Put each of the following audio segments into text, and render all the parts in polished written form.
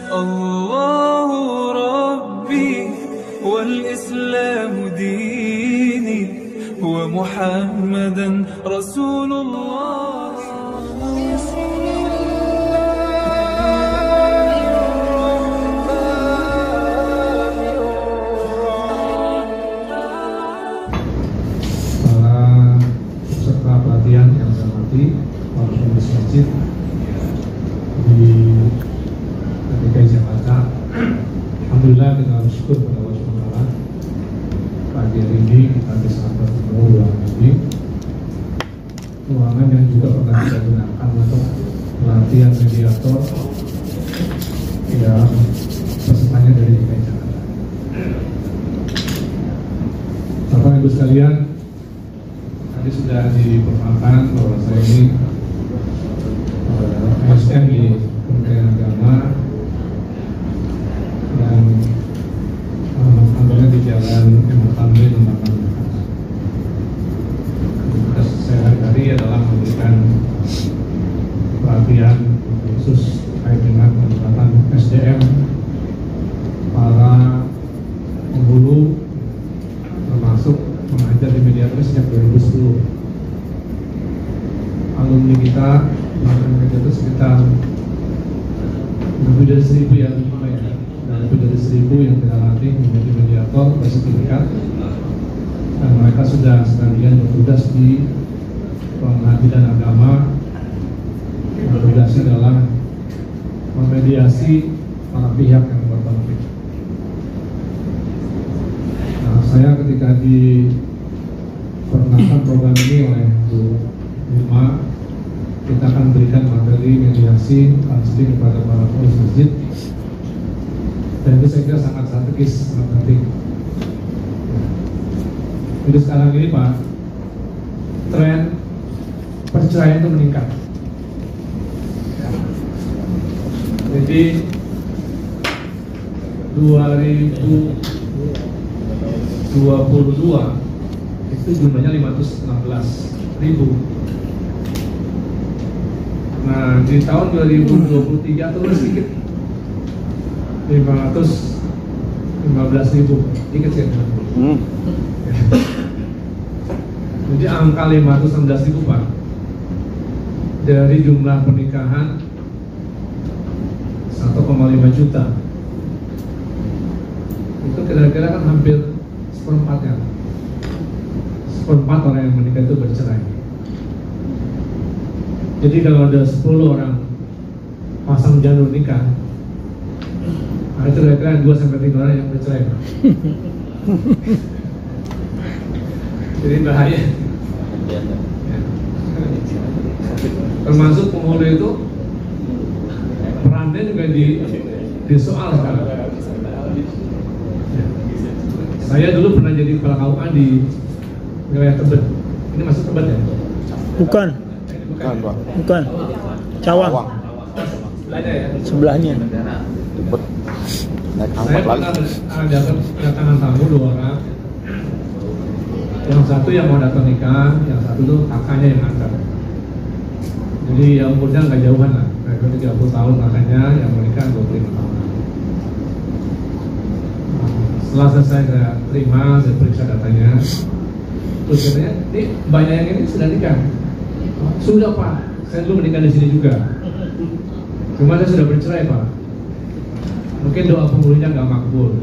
الله ربي والإسلام ديني ومحمدا رسول الله. Peserta pelatihan yang saya hormati, para pengurus masjid di DKI Jakarta, alhamdulillah kita bersyukur pada Allah SWT. Pagi hari ini kita bisa bertemu ruangan ini, ruangan yang juga pernah kita gunakan untuk pelatihan mediator yang pesertanya dari DKI Jakarta. Bapak Ibu sekalian, tadi sudah diperkenalkan bahwa saya ini ASN di Kementerian Agama dan kantornya di Jalan M. Tamrin nomor 6. Tugas saya hari-hari adalah memberikan pelatihan khusus terkait dengan peningkatan SDM para penghulu, termasuk mengajar di Mediator sejak 2010. Alumni kita mengajar Mediator sekitar lebih dari 1.000 ya, dan lebih dari 1.000 yang kita latih menjadi mediator bersertifikat, dan mereka sudah sebagian bertugas di pengadilan agama yang tugasnya adalah memediasi para pihak yang berkonflik. Saya ketika diperkenalkan program ini oleh Bu Irma, kita akan berikan materi mediasi konseling kepada para pengurus masjid, dan itu saya kira sangat strategis, sangat penting. Jadi sekarang ini Pak, tren perceraian itu meningkat. Jadi 2022 itu jumlahnya 516.000. Nah, di tahun 2023 turun sedikit, 515.000, dikit sih. Jadi angka 516.000 Pak, dari jumlah pernikahan 1,5 juta, itu kira-kira kan hampir seperempatnya, seperempat orang yang menikah itu bercerai. Jadi kalau ada 10 orang pasang janur nikah, itu kira-kira 2-3 orang yang bercerai. Jadi bahaya. Termasuk penghulu itu perannya juga di soal sekarang. Saya dulu pernah jadi kepala KUA di wilayah Tebet. Ini masuk Tebet ya? Bukan. Bukan. Cawang. Sebelahnya. Tebet. Naik Saya angkot pernah lagi. dapat kedatangan tamu 2 orang. Yang satu yang mau datang nikah, yang satu tuh kakaknya yang antar. Jadi yang umurnya nggak jauhan lah, kira-kira 30 tahun kakaknya, yang mau nikah 25 tahun. Setelah selesai saya terima, saya periksa datanya, terus katanya, ini banyak yang ini sudah nikah. Sudah Pak, saya dulu menikah di sini juga. Cuma saya sudah bercerai Pak. Mungkin doa penghulunya nggak makbul.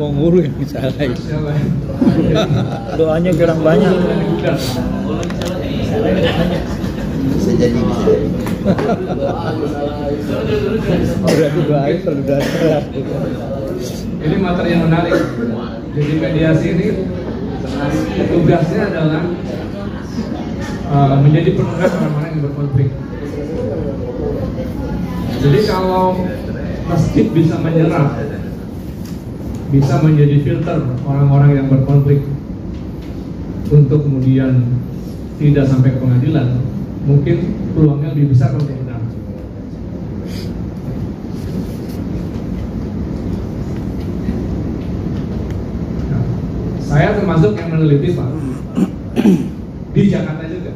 Penghulu yang disalahin. Doanya kurang banyak. Bisa jadi. Berarti doain terduga salah. Ini materi yang menarik. Jadi mediasi ini tugasnya adalah menjadi penengah orang-orang yang berkonflik. Jadi kalau masjid bisa menyerap, bisa menjadi filter orang-orang yang berkonflik untuk kemudian tidak sampai ke pengadilan, mungkin peluangnya lebih besar untuk menang. Nah, saya termasuk yang meneliti Pak di Jakarta juga,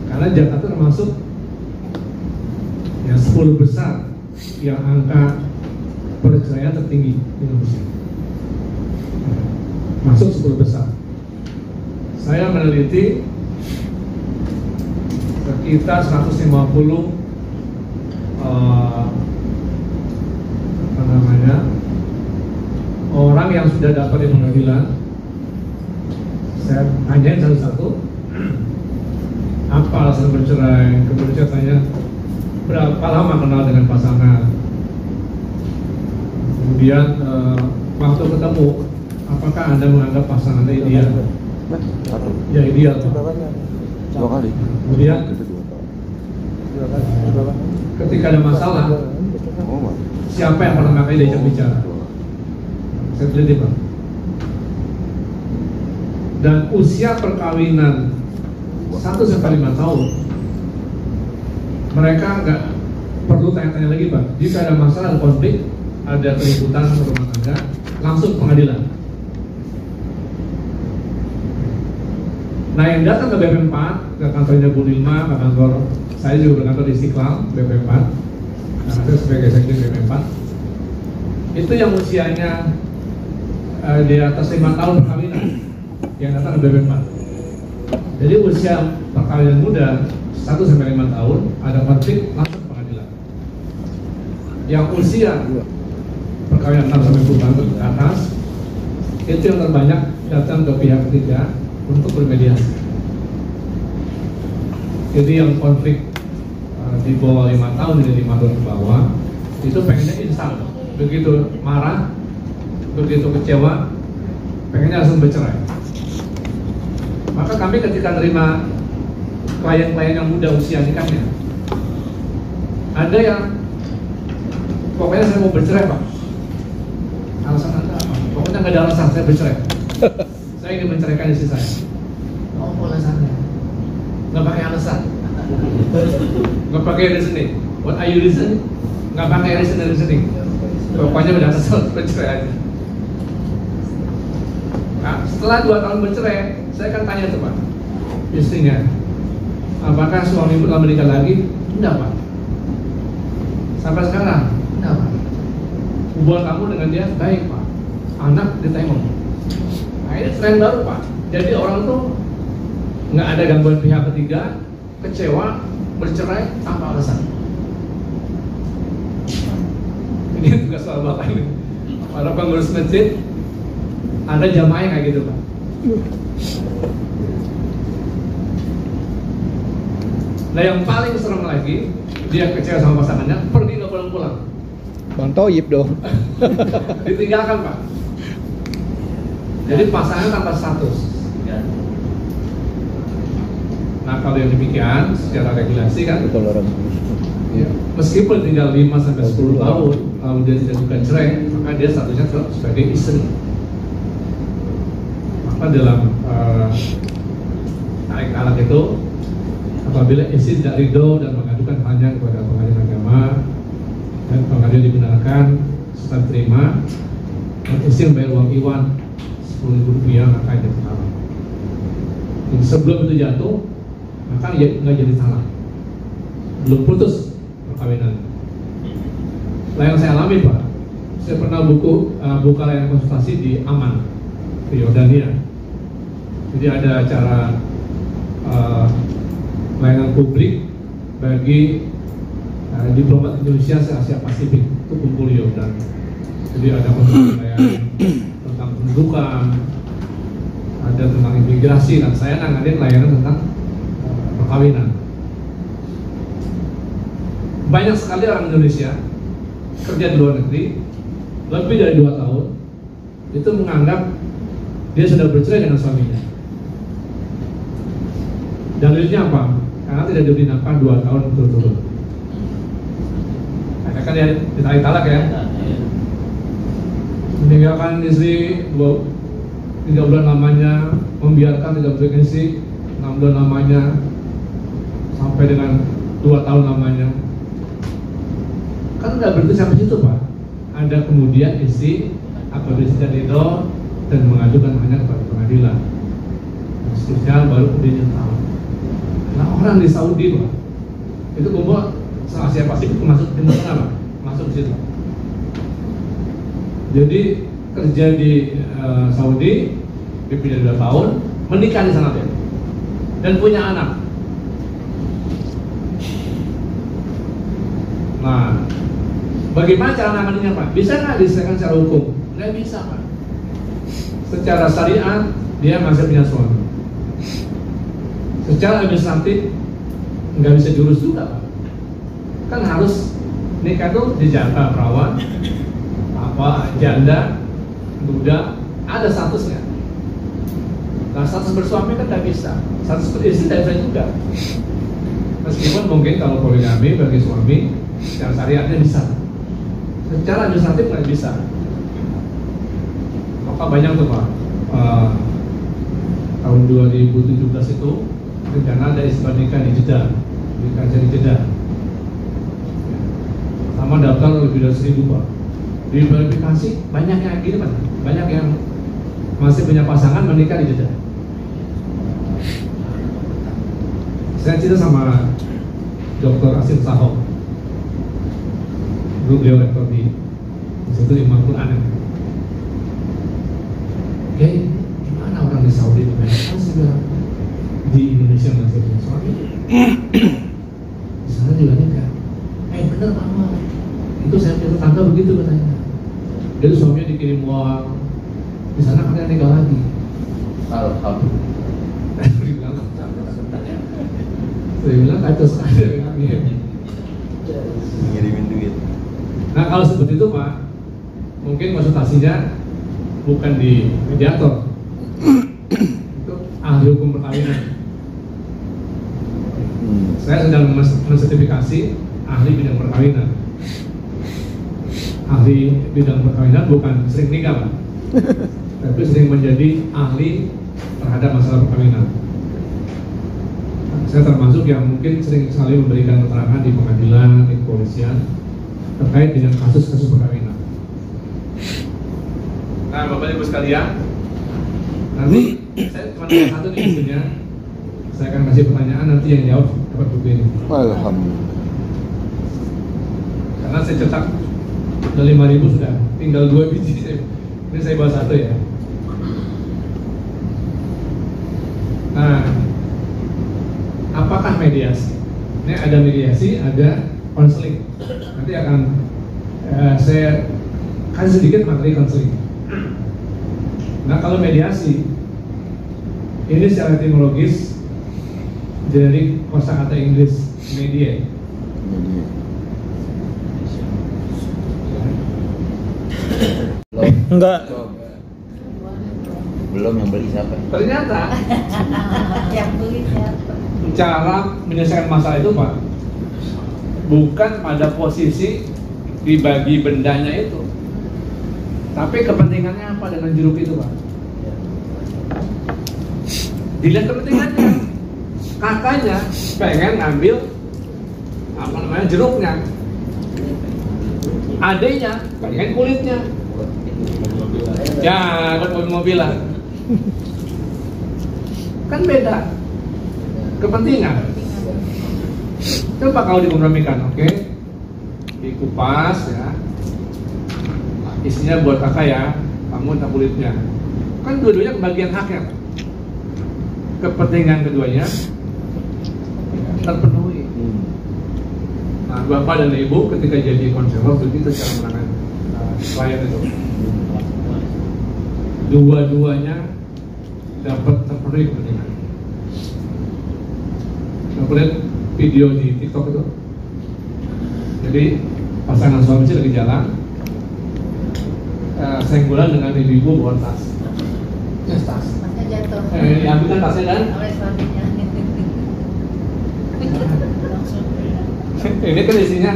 karena Jakarta termasuk ya 10 10 besar yang angka perceraian tertinggi di Indonesia. Masuk 10 besar. Saya meneliti sekitar 150 orang yang sudah dapat di pengadilan. Saya tanyain satu-satu apa alasan bercerai, kemudian saya tanya berapa lama kenal dengan pasangan, kemudian waktu ketemu apakah Anda menganggap pasangannya ideal? Ya ideal. Dua kali. Kemudian ketika ada masalah, Oh, siapa yang pertama kali diajak bicara? Saya teliti, Pak. Dan usia perkawinan 1-5 tahun, mereka nggak perlu tanya-tanya lagi, Pak. Jika ada masalah, ada konflik, ada keributan rumah tangga, langsung pengadilan. Nah, yang datang ke BP4, ke kantornya Bu Nilma, ke kantor saya juga berkantor di Istiqlal, BP4, karena saya sebagai sekjen BP4, itu yang usianya di atas 5 tahun perkawinan, yang datang ke BP4. Jadi usia perkawinan muda 1-5 tahun, ada konflik, langsung pengadilan. Yang usia perkawinan 6-10 tahun ke atas, itu yang terbanyak datang ke pihak ketiga untuk bermediasi. Jadi yang konflik di bawah 5 tahun dan 5 tahun ke bawah itu pengennya instan, begitu marah, begitu kecewa, pengennya langsung bercerai. Maka kami ketika terima klien-klien yang muda usia nikahnya, ada yang pokoknya saya mau bercerai, Pak. Alasan Anda apa? Pokoknya nggak ada alasan, saya bercerai. Saya ingin menceraikan istri saya. Oh, alasannya? Nggak pakai alasan. Nggak pakai reasoning. What are you reasoning? Nggak pakai reasoning. Pokoknya udah kesel bercerai aja. Nah, setelah 2 tahun bercerai, saya akan tanya tuh, Pak, istrinya, apakah suamimu telah menikah lagi? Enggak, Pak. Sampai sekarang? Enggak, Pak. Hubungan kamu dengan dia baik, Pak. Anak ditengok. Nah, ini tren baru, Pak. Jadi orang tuh nggak ada gangguan pihak ketiga, kecewa, bercerai tanpa alasan. Ini tugas soal Bapak ini. Para pengurus masjid, ada jamaah kayak gitu, Pak. Nah, yang paling serem lagi, dia kecewa sama pasangannya, pergi nggak pulang-pulang. Bang Toyib dong. Ditinggalkan, Pak. Jadi pasangan tanpa status. Nah, kalau yang demikian secara regulasi kan, ya, meskipun tinggal 5-10 tahun, kalau dia tidak bukan cerai, maka dia statusnya tetap sebagai istri. Maka dalam tarik talak itu, apabila istri tidak ridho dan mengadukan halnya kepada pengadilan agama dan pengadilan dibenarkan serta terima, dan istri membayar uang iwan Rp10.000, maka dia talak. Jadi sebelum itu jatuh, maka nggak jadi talak, belum putus perkawinan. Nah, yang saya alami, Pak, saya pernah buka layanan konsultasi di Aman, di Yordania. Jadi ada acara layanan publik bagi diplomat Indonesia se-Asia Pasifik, itu kumpul di Yordan. Jadi ada layanan tentang pendudukan, ada tentang imigrasi, dan saya nanganin layanan tentang perkawinan. Banyak sekali orang Indonesia kerja di luar negeri lebih dari 2 tahun itu menganggap dia sudah bercerai dengan suaminya. Dalilnya apa? Karena tidak diberi nafkah 2 tahun berturut-turut. Ada kan dia ditarik talak ya, meninggalkan istri 3 bulan lamanya, membiarkan tidak bercerai istri 6 bulan lamanya, sampai dengan 2 tahun lamanya. Kan nggak berhenti sampai situ, Pak. Ada kemudian istri apabila tidak ridho dan mengadukan hanya kepada pengadilan. Seterusnya baru dia tahu. Nah, orang di Saudi, Pak, itu kumpul Asia Pasifik masuk Timur Tengah, Pak. Masuk ke situ. Jadi kerja di Saudi, pimpin 2 tahun, menikah di sana, Pak. Dan punya anak. Nah, bagaimana cara menanganinya, Pak? Bisa nggak diselesaikan secara hukum? Nggak bisa, Pak. Secara syariat, dia masih punya suami. Secara administratif, nggak bisa jurus juga, Pak. Kan harus nikah tuh dijata perawan, apa janda, duda, ada statusnya. Nah, status bersuami kan nggak bisa, status beristri tidak bisa juga. Meskipun mungkin kalau poligami bagi suami, secara syariatnya bisa, secara administratif nggak bisa. Maka banyak tuh, Pak. Tahun 2017 itu rencana ada isbat nikah di Jeddah, nikah di Jeddah. Sama daftar lebih dari 1000, Pak. Di verifikasi banyak yang gini, Pak. Banyak yang masih punya pasangan menikah di Jeddah. Saya cerita sama Dr. Asim Sahok. Dulu beliau rektor di situ Imam Quran. Oke, gimana orang di Saudi itu? Kan sudah di Indonesia masih punya suami. Di sana juga nikah. Bener Mama. Itu saya punya tetangga begitu katanya. Jadi suaminya dikirim uang. Di sana katanya nikah lagi. Alhamdulillah. Saya bilang kacau sekali. Ngirimin duit. Nah, kalau seperti itu, Pak, mungkin konsultasinya bukan di mediator, itu ahli hukum perkawinan. Saya sedang mensertifikasi ahli bidang perkawinan. Ahli bidang perkawinan bukan sering nikah, Pak, tapi sering menjadi ahli terhadap masalah perkawinan. Saya termasuk yang mungkin sering sekali memberikan keterangan di pengadilan, di kepolisian terkait dengan kasus-kasus perkawinan. Nah, Bapak Ibu sekalian, nanti saya cuma ada satu nih bukunya. Saya akan kasih pertanyaan, nanti yang jawab dapat buku ini. Alhamdulillah. Karena saya cetak udah 5.000 sudah, tinggal 2 biji. Ini saya bawa 1 ya. Nah, apakah mediasi? Ini ada mediasi, ada konseling. Nanti akan saya kasih sedikit materi konseling. Nah, kalau mediasi, ini secara etimologis dari kosakata Inggris mediate. Enggak. Belum, yang beli siapa? Ternyata Yang beli siapa? cara menyelesaikan masalah itu, Pak, bukan pada posisi dibagi bendanya itu, tapi kepentingannya apa dengan jeruk itu, Pak. Dilihat kepentingannya. Kakaknya pengen ngambil jeruknya, adiknya pengen kulitnya. Ya, buat mobilan kan beda kepentingan. Coba kalau dikompromikan, oke? Dikupas ya, isinya buat kakak ya, kamu tak kulitnya. Kan dua-duanya kebagian haknya, Pak. Kepentingan keduanya terpenuhi. Nah, bapak dan ibu ketika jadi konselor begitu cara menangani klien itu. Dua-duanya dapat terpenuhi kepentingan. Aku lihat video di TikTok itu. Jadi pasangan suami istri lagi jalan, senggolan dengan ibu-ibu bawa tas. Tas. Masnya jatuh. Ambil kan tasnya kan? Oleh suaminya. Ini kan isinya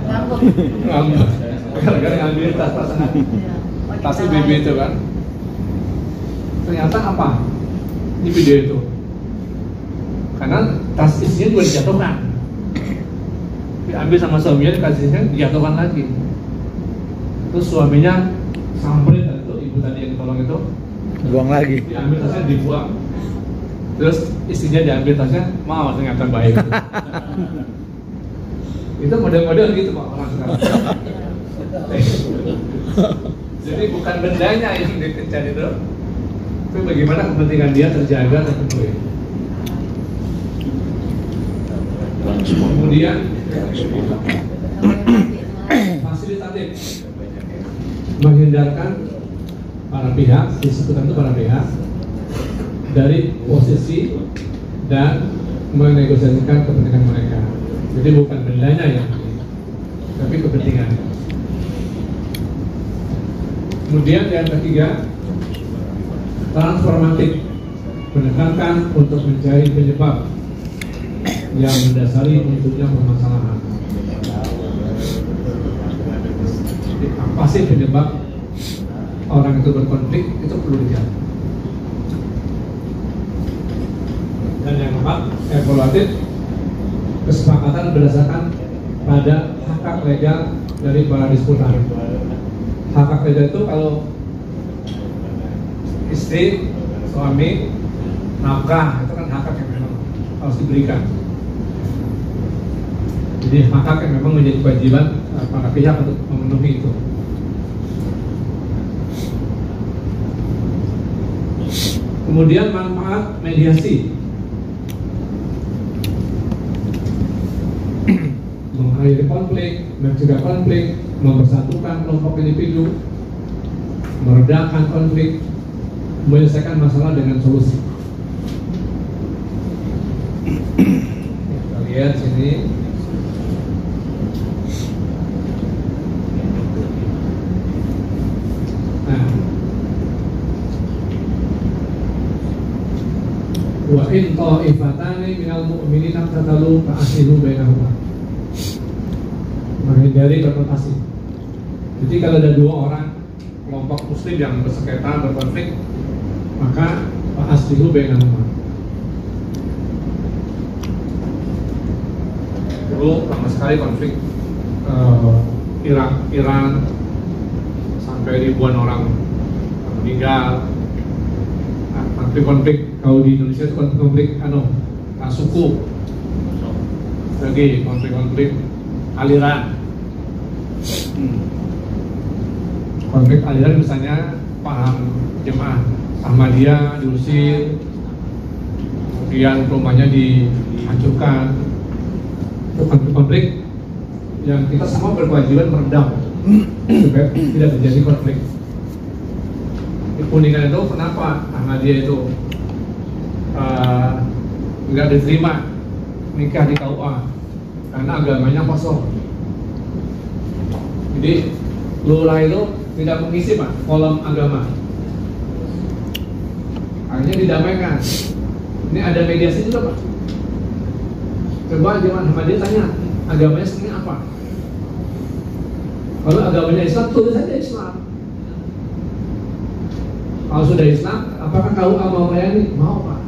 Ngambek. ngambek. Gara-gara ngambil tas pasangan. Tas ibu itu kan. Ternyata apa? Di video itu. Karena tas isinya juga dijatuhkan. Diambil sama suaminya, dikasihnya, dijatuhkan lagi. Terus suaminya samperin itu, ibu tadi yang ditolong itu, Buang lagi. diambil tasnya, dibuang. terus istrinya diambil tasnya, mau ternyata baik. Itu model-model gitu Pak orang sekarang. Jadi bukan bendanya yang dikejar itu, tapi bagaimana kepentingan dia terjaga terpenuhi. Kemudian fasilitatif, menghindarkan para pihak, disebutkan itu para pihak dari posisi dan menegosiasikan kepentingan mereka. Jadi bukan bendanya ya, tapi kepentingan. Kemudian yang ketiga, transformatif, menekankan untuk mencari penyebab yang mendasari munculnya permasalahan. Apa sih penyebab orang itu berkonflik, itu perlu dicari. Dan yang keempat, evaluatif, kesepakatan berdasarkan pada hak legal dari para disputan. Hak legal itu kalau istri, suami, nafkah itu kan hak yang memang harus diberikan. Jadi hak yang memang menjadi kewajiban para pihak untuk memenuhi itu. Kemudian manfaat mediasi, mengakhiri konflik, mencegah konflik, mempersatukan kelompok individu, meredakan konflik, menyelesaikan masalah dengan solusi. Kita lihat sini. Wa in ta'ifatani minal mu'minina qatalu fa'aslihu bainahuma. Menghindari konfrontasi. Jadi kalau ada dua orang kelompok muslim yang bersengketa, berkonflik, maka fa'aslihu bainahuma. Dulu lama sekali konflik Iran sampai ribuan orang meninggal. Konflik kalau di Indonesia itu konflik suku, lagi konflik aliran. Konflik aliran misalnya paham jemaah Ahmadiyah diusir, kemudian rumahnya dihancurkan. Itu konflik yang kita semua berkewajiban meredam supaya tidak terjadi konflik. Di Kuningan itu kenapa Ahmadiyah itu nggak diterima nikah di KUA? Karena agamanya kosong. Jadi lurah itu tidak mengisi Pak kolom agama. Akhirnya didamaikan. Ini ada mediasi juga Pak. Coba jemaah Ahmadiyah tanya agamanya sebenarnya apa? Kalau agamanya Islam, tulis saja Islam. Kalau sudah Islam, apakah KUA mau melayani? Mau Pak.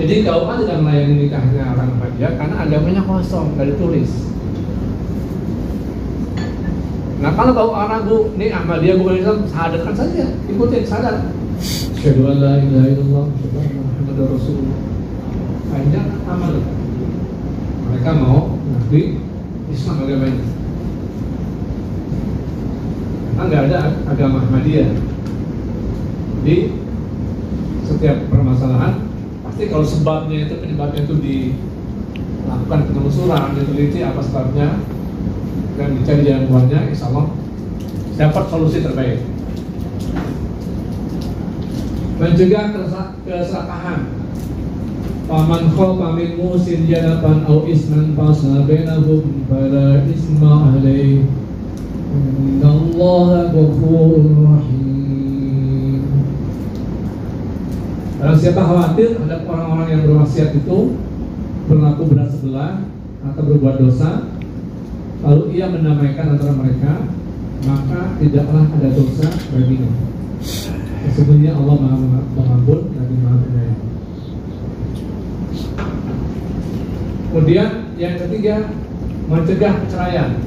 Jadi KUA tidak melayani nikahnya orang Ahmadiyah karena agamanya kosong, nggak ditulis. Nah kalau KUA ragu, nih Ahmadiyah bukan Islam, sahadatkan saja, ikutin sahadat. Asyhadu an la ilaha illallah, asyhadu anna Muhammadar Rasulullah. Akhirnya amal. Mereka mau mengakui Islam agamanya. Karena nggak ada agama Ahmadiyah. Jadi setiap permasalahan pasti kalau sebabnya itu penyebabnya itu dilakukan penelusuran, diteliti apa sebabnya dan dicari jalan keluarnya, insya Allah dapat solusi terbaik. Mencegah keserakahan. Paman khafa min musin janaban au isman fasla bainahum fala isma alaihi. Innallaha ghafurur rahim. Kalau siapa khawatir ada orang-orang yang bermaksiat itu berlaku belah sebelah atau berbuat dosa, lalu ia mendamaikan antara mereka, maka tidaklah ada dosa baginya. Sesungguhnya Allah Maha Pengampun lagi Maha Penyayang. Kemudian yang ketiga, mencegah perceraian.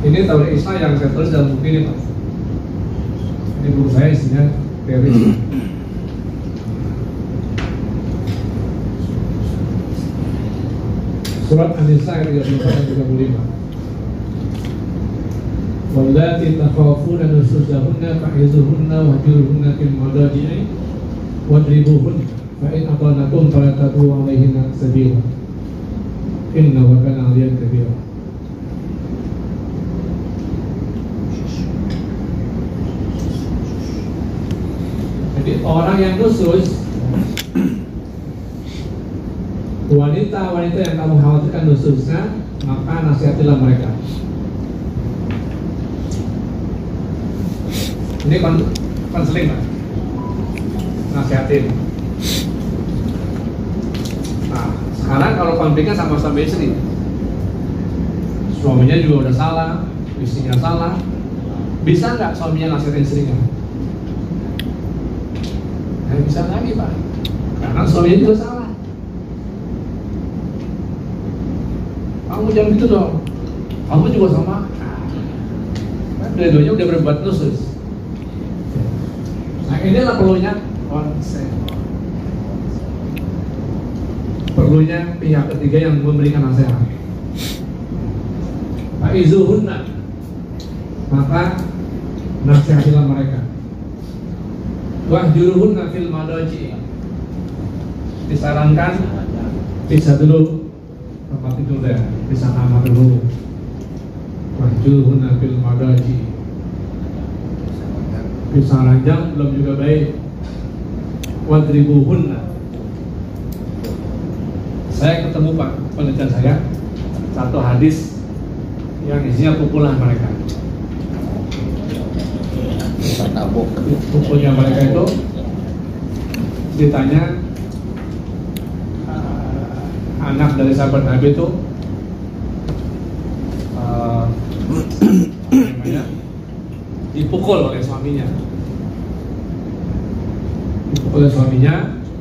Ini Tauhid Islam yang saya tulis dalam buku ini Pak. Ini buku saya isinya teori. Surat An-Nisa ayat 34 dan 35. Wallati takhafuna nusuzahunna fa'izuhunna wahjuruhunna fil madaji'i wadribuhunna fa in ata'nakum fala tatu 'alaihinna sabila. Inna wa kana 'aliyan kabira. Jadi orang yang nusus, wanita-wanita yang kamu khawatirkan nususnya, maka nasihatilah mereka. Ini konseling Pak, nasihatin. Nah, sekarang kalau konfliknya sama suami istri, suaminya juga udah salah, istrinya salah, bisa nggak suaminya nasihatin istrinya? Nggak bisa lagi Pak, karena suaminya juga salah. Kamu jangan gitu dong, kamu juga sama. Nah, dua-duanya udah berbuat nusus. Nah, inilah perlunya konsen. Perlunya pihak ketiga yang memberikan nasihat. Fa'izuhunna, maka nasihatilah mereka. Wahjuruhunna fil madaji, disarankan bisa dulu tempat tidur deh, bisa kamar dulu. Wahjuruhunna fil madaji, bisa ranjang belum juga baik. Wadribuhunna, saya ketemu Pak penelitian saya satu hadis yang isinya pukulan mereka. Pukulnya mereka itu ditanya anak dari sahabat Nabi itu dipukul oleh suaminya. Dipukul oleh suaminya,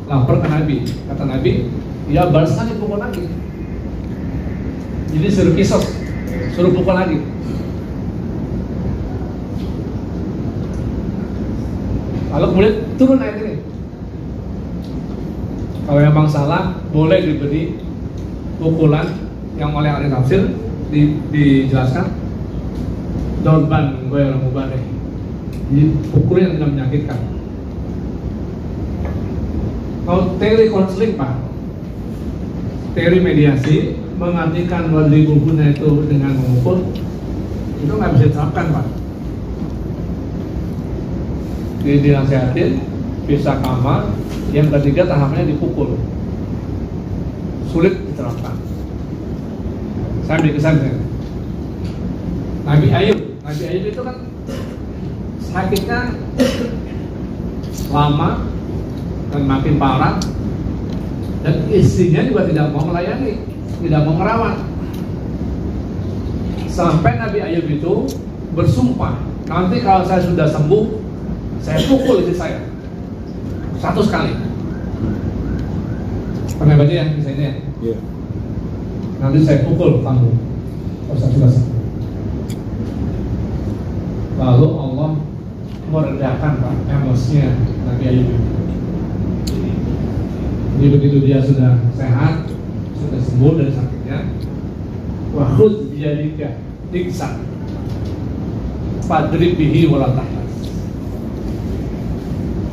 lapor ke Nabi. Kata Nabi, ya balas lagi pukul lagi. Jadi suruh kisos, suruh pukul lagi. Lalu kemudian turun ayat ini. Kalau memang salah, boleh diberi pukulan yang oleh ahli tafsir dijelaskan dorban ghairu mubarih. Jadi pukulan yang tidak menyakitkan. Kalau teori konseling Pak, teori mediasi mengartikan wadribuhunna itu dengan memukul, itu nggak bisa diterapkan Pak. Dinasihatin, bisa kamar, yang ketiga tahapannya dipukul, sulit diterapkan. Saya ambil kesannya Nabi Ayub itu kan sakitnya lama dan makin parah, dan istrinya juga tidak mau melayani, tidak mau merawat, sampai Nabi Ayub itu bersumpah, nanti kalau saya sudah sembuh, saya pukul istri saya 100 kali. Pernah baca ya kisah ini ya? Iya. Nanti saya pukul kamu kalau saya sudah sembuh. Lalu Allah meredakan Pak emosinya Nabi Ayub. Jadi begitu dia sudah sehat, sudah sembuh dari sakitnya, wa khudh biyadika diksa fadrib bihi wala tahnas.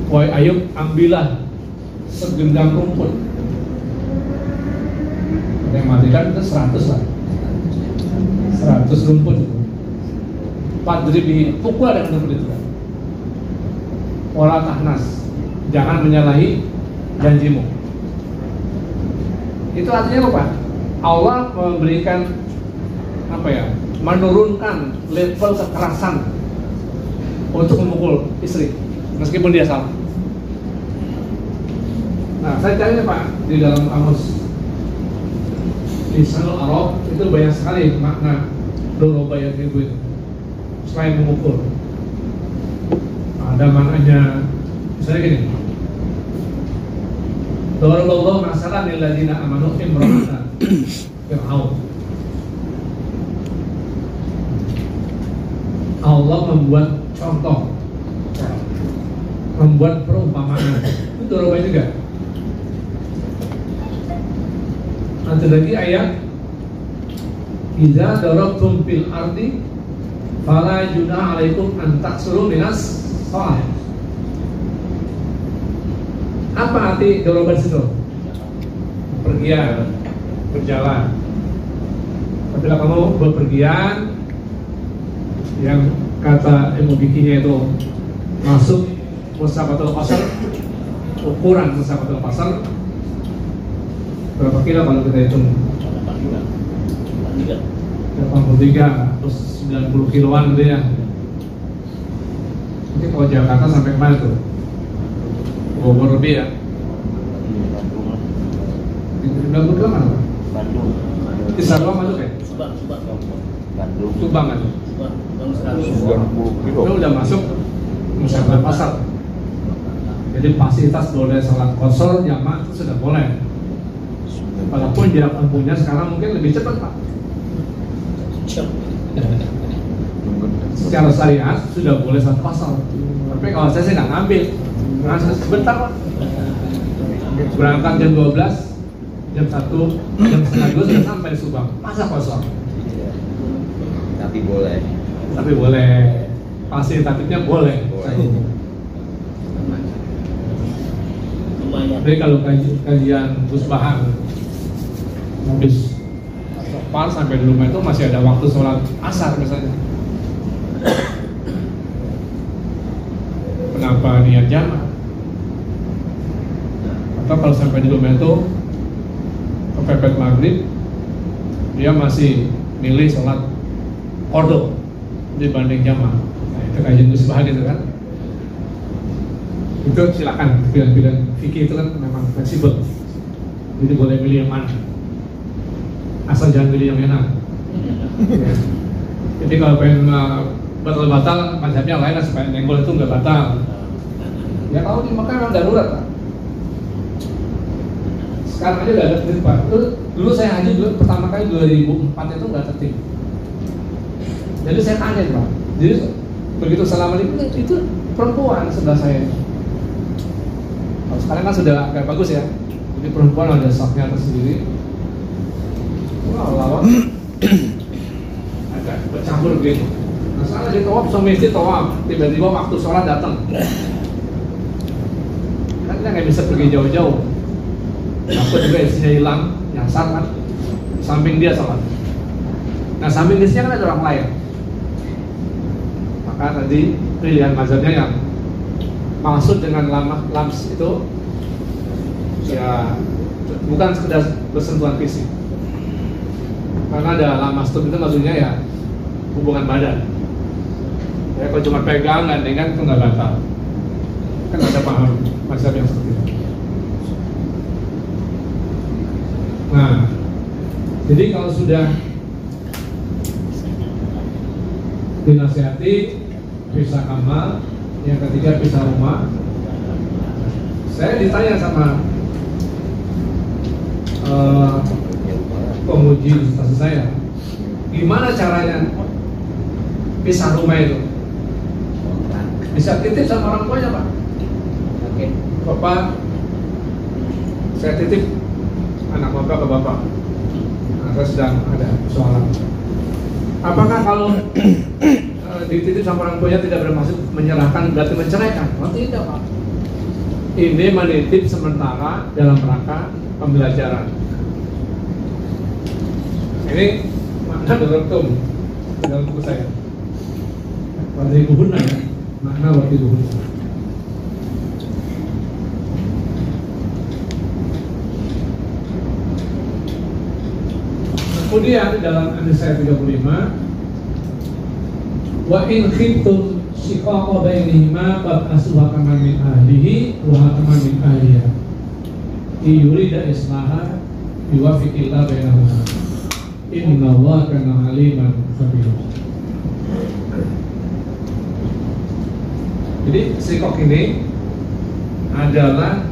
Wahai Ayub, ambillah segenggam rumput. Yang matikan itu 100 lah, 100 rumput. Fadrib bihi, pukul dengan rumput itu. Wala tahnas, jangan menyalahi janjimu. Itu artinya apa Pak? Allah memberikan apa ya? Menurunkan level kekerasan untuk memukul istri, meskipun dia salah. Nah, saya cari Pak di dalam kamus Lisanul Arab itu banyak sekali makna doroba yang ibu itu selain memukul. Ada maknanya, misalnya gini, doroballahu masalan lil ladzina amanu imra'atan Fir'aun. Allah membuat contoh, membuat perumpamaan. Itu doroba juga. Nanti lagi ayat Iza darabtum fil ardi fala junaha alaikum an taksuru minas shalah. Apa arti doroba di situ? Pergian, berjalan. Apabila kamu bepergian, yang kata ilmu fikihnya itu masuk musafatul qasar, ukuran musafatul qasar berapa kilo kalau kita hitung? 83 terus 90 kiloan gitu ya. Nanti kalau Jakarta sampai kemana tuh? Bogor lebih ya? 90 kilo mana? Bandung. Di Sabang masuk ya? Bandung. Subang kan? 90 kilo. Itu udah masuk musafatul qasar. Jadi fasilitas boleh salat qasar jamaah itu sudah boleh. Walaupun jarak tempuhnya sekarang mungkin lebih cepat Pak. Secara syariat sudah boleh salat qasar. Tapi kalau saya sih nggak ngambil, karena sebentar Pak. Berangkat jam 12, jam 1, jam setengah 2 sudah sampai di Subang. Masa qasar? Tapi boleh. Tapi boleh. Fasilitatifnya boleh. Tapi kalau kajian Gus Bahar habis sopar sampai di rumah itu masih ada waktu sholat asar misalnya. Kenapa niat jamaah? Atau kalau sampai di rumah itu kepepet maghrib, dia masih milih sholat qadha dibanding jamaah. Nah, itu kajian Gus Bahar gitu kan. Itu silakan, pilihan-pilihan fikih itu kan memang fleksibel. Jadi boleh pilih yang mana. Asal jangan pilih yang enak. Jadi kalau pengen batal-batal, mazhabnya lain lah supaya nenggol itu nggak batal. Ya kalau di Mekah memang darurat Pak. Sekarang aja udah ada tertib Pak. Dulu saya haji pertama kali 2004 itu nggak tertib. Jadi saya tanya Pak. Jadi begitu assalamualaikum itu perempuan sebelah saya. Kalau sekarang kan sudah agak bagus ya. Jadi perempuan ada safnya tersendiri. Wah, lawan agak bercampur gitu. Nah, salah di tawaf sama istri tawaf, tiba-tiba waktu sholat datang. Kan kita nggak bisa pergi jauh-jauh. Aku juga istrinya hilang, nyasar kan. Samping dia sholat. Nah, samping istrinya kan ada orang lain. Maka tadi pilihan mazhabnya yang maksud dengan lams itu ya bukan sekedar bersentuhan fisik. Karena ada lamastum itu maksudnya ya hubungan badan. Ya kalau cuma pegang gandengan itu nggak batal. Kan ada paham mazhab yang seperti itu. Nah, jadi kalau sudah dinasihati pisah kamar, yang ketiga pisah rumah. Saya ditanya sama penguji disertasi saya, gimana caranya pisah rumah itu? Bisa titip sama orang tuanya Pak. Oke. Bapak, saya titip anak bapak ke bapak. Nah, saya sedang ada persoalan. Apakah kalau dititip sama orang tuanya tidak bermaksud menyerahkan berarti menceraikan? Oh tidak Pak. Ini menitip sementara dalam rangka pembelajaran. Ini makna direktum dalam buku saya. Waktu buhuna ya, makna waktu buhuna. Kemudian dalam An-Nisa 35, wa in khiftum shiqaqa bainihima fab'asu hakaman min ahlihi wa hakaman min ahliha yurida islaha yuwaffiqillahu bainahuma innallaha kana aliman khabira. Jadi shikok ini adalah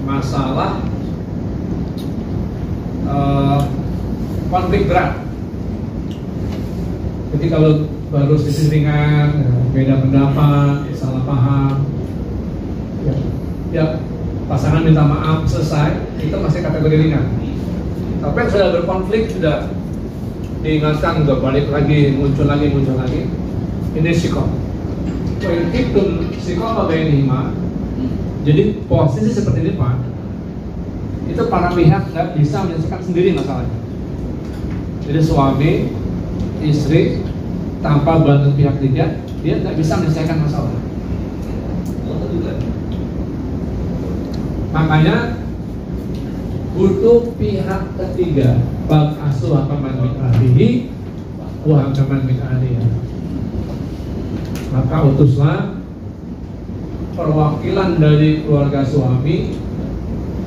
masalah konflik berat. Jadi kalau baru sisi ringan, beda pendapat, salah paham, ya pasangan minta maaf selesai, itu masih kategori ringan. Tapi yang sudah berkonflik, sudah diingatkan, udah balik lagi, muncul lagi, ini sikap. Itu sikap bainihima. Jadi posisi seperti ini Pak, itu para pihak nggak bisa menyelesaikan sendiri masalahnya. Jadi suami, istri tanpa bantu pihak ketiga, dia nggak bisa menyelesaikan masalah. Makanya butuh pihak ketiga. Bab asuh hakaman min ahlihi wa hakaman min ahliha. Maka utuslah perwakilan dari keluarga suami,